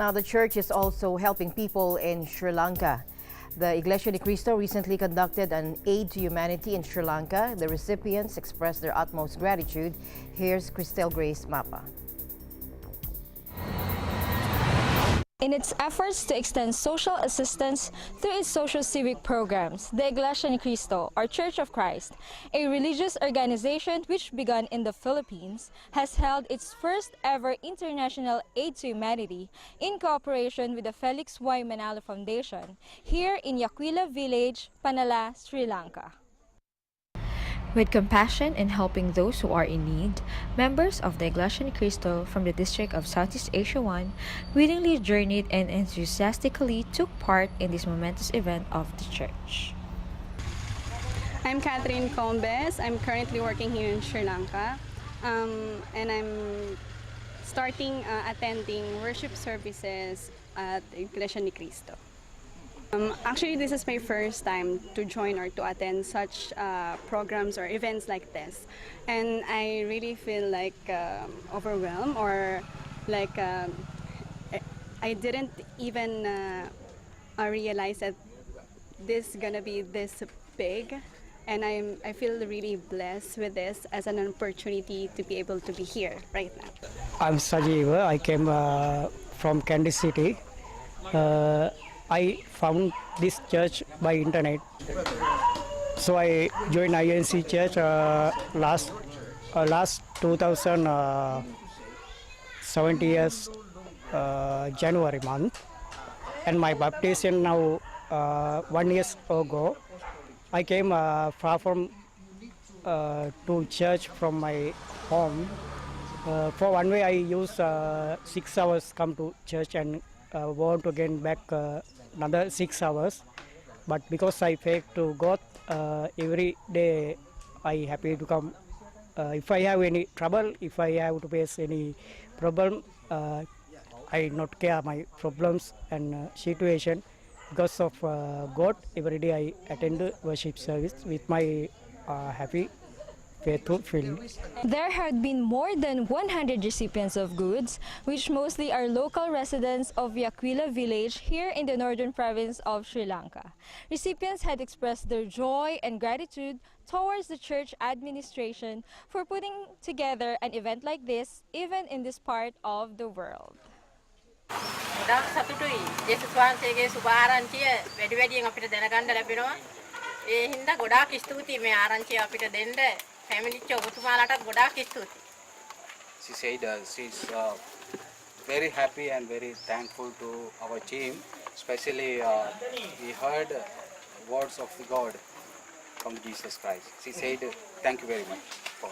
Now, the church is also helping people in Sri Lanka. The Iglesia ni Cristo recently conducted an aid to humanity in Sri Lanka. The recipients expressed their utmost gratitude. Here's CHRISTEL Grace MAPA. In its efforts to extend social assistance through its social-civic programs, the Iglesia ni Cristo, or Church of Christ, a religious organization which began in the Philippines, has held its first ever international aid to humanity in cooperation with the Felix Y. Manalo Foundation here in Yaquila Village, Panala, Sri Lanka. With compassion in helping those who are in need, members of the Iglesia ni Cristo from the District of Southeast Asia 1 willingly journeyed and enthusiastically took part in this momentous event of the church. I'm Catherine Combes. I'm currently working here in Sri Lanka, and I'm starting attending worship services at Iglesia ni Cristo. Actually, this is my first time to join or to attend such programs or events like this, and I really feel like overwhelmed, or like I didn't even realize that this is gonna be this big, and I feel really blessed with this as an opportunity to be able to be here right now. I'm Sajiva. I came from Kansas City. I found this church by internet, so I joined INC Church last 2017 years January month, and my baptism now 1 year ago. I came far from to church from my home. For one way, I use 6 hours come to church and want to again back another 6 hours, but because I faith to God every day, I happy to come. If I have any trouble, if I have to face any problem, I not care my problems and situation. Because of God, every day I attend worship service with my happy, faithful feeling. There had been more than 100 recipients of goods, which mostly are local residents of Yaquila Village here in the northern province of Sri Lanka. Recipients had expressed their joy and gratitude towards the church administration for putting together an event like this, even in this part of the world. ගොඩාක් සතුටුයි. ජේසුස් වහන්සේගේ සුභ ආරංචිය වැඩි වැඩියෙන් අපිට දැනගන්න ලැබෙනවා. ඒ හින්දා ගොඩාක් ස්තුතියි මේ ආරංචිය අපිට දෙන්න. ෆැමිලිච්ච ඔබතුමාලාටත් ගොඩාක් ස්තුතියි. She said she's very happy and very thankful to our team. Especially we heard words of the God from Jesus Christ. She said thank you very much for.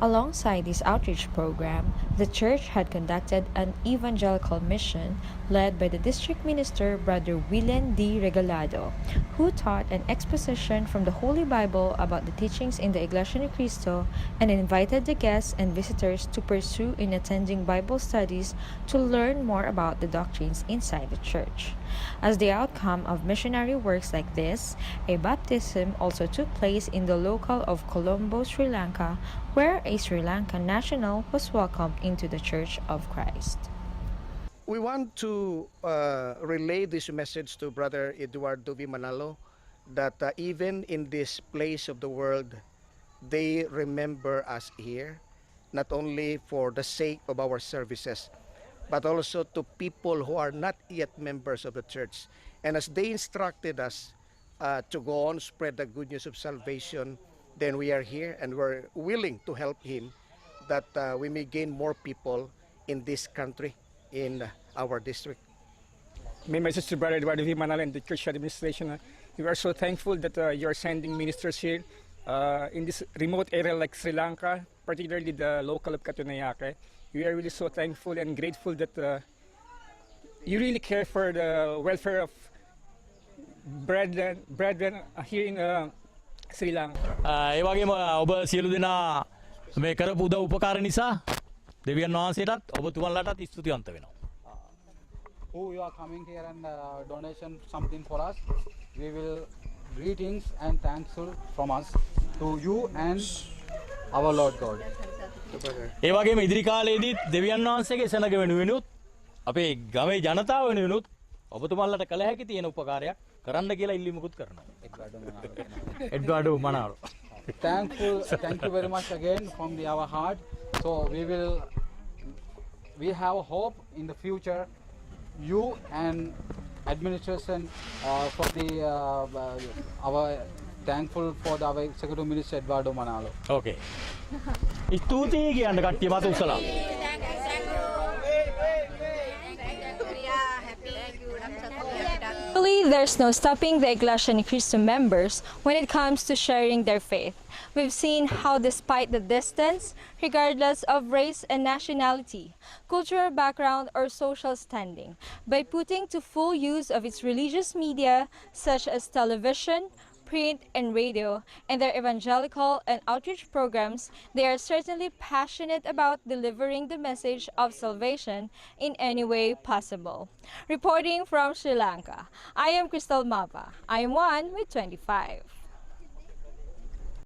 Alongside this outreach program, the church had conducted an evangelical mission led by the district minister, Brother William D. Regalado, who taught an exposition from the Holy Bible about the teachings in the Iglesia ni Cristo and invited the guests and visitors to pursue in attending Bible studies to learn more about the doctrines inside the church. As the outcome of missionary works like this, a baptism also took place in the local of Colombo, Sri Lanka, where a Sri Lankan national was welcomed into the Church of Christ. We want to relay this message to Brother Eduardo V. Manalo that even in this place of the world, they remember us here, not only for the sake of our services, but also to people who are not yet members of the church. And as they instructed us to go on, spread the good news of salvation, then we are here and we're willing to help him that we may gain more people in this country, in our district. My message to Brother Eduardo V. Manalo and the church administration, we are so thankful that you are sending ministers here in this remote area like Sri Lanka, particularly the local of Katunayake. We are really so thankful and grateful that you really care for the welfare of brethren here in Sri Lanka. ඒ වගේම ඔබ සියලු දෙනා මේ කරපු උදව් උපකාර නිසා දෙවියන් වහන්සේටත් ඔබතුමන්ලාටත් ස්තුතිවන්ත වෙනවා. Who you are coming here and donation something for us, we will greetings and thankful from us to you and our Lord God. ඒ වගේම ඉදිරි කාලයේදී දෙවියන් වහන්සේගේ සෙනග වෙනුවෙනුත් අපේ ගමේ ජනතාව වෙනුවෙනුත් ඔබතුමාලට කළ හැකි තියෙන උපකාරයක් කරන්න කියලා ඉල්ලීමකුත් කරනවා. එඩ්වාඩෝ මනාලෝ. Thank you very much again from our heart. So we have hope in the future. You and administration for our thankful for our Executive Minister Eduardo Manalo. ඕකේ. ස්තුතියි කියන්න කට්ටිය මත උසලා. Really, there's no stopping the Iglesia Ni Cristo members when it comes to sharing their faith. We've seen how despite the distance, regardless of race and nationality, cultural background or social standing, by putting to full use of its religious media such as television, print and radio, and their evangelical and outreach programs, they are certainly passionate about delivering the message of salvation in any way possible. Reporting from Sri Lanka, I am CHRISTEL MAPA. I am one with 25.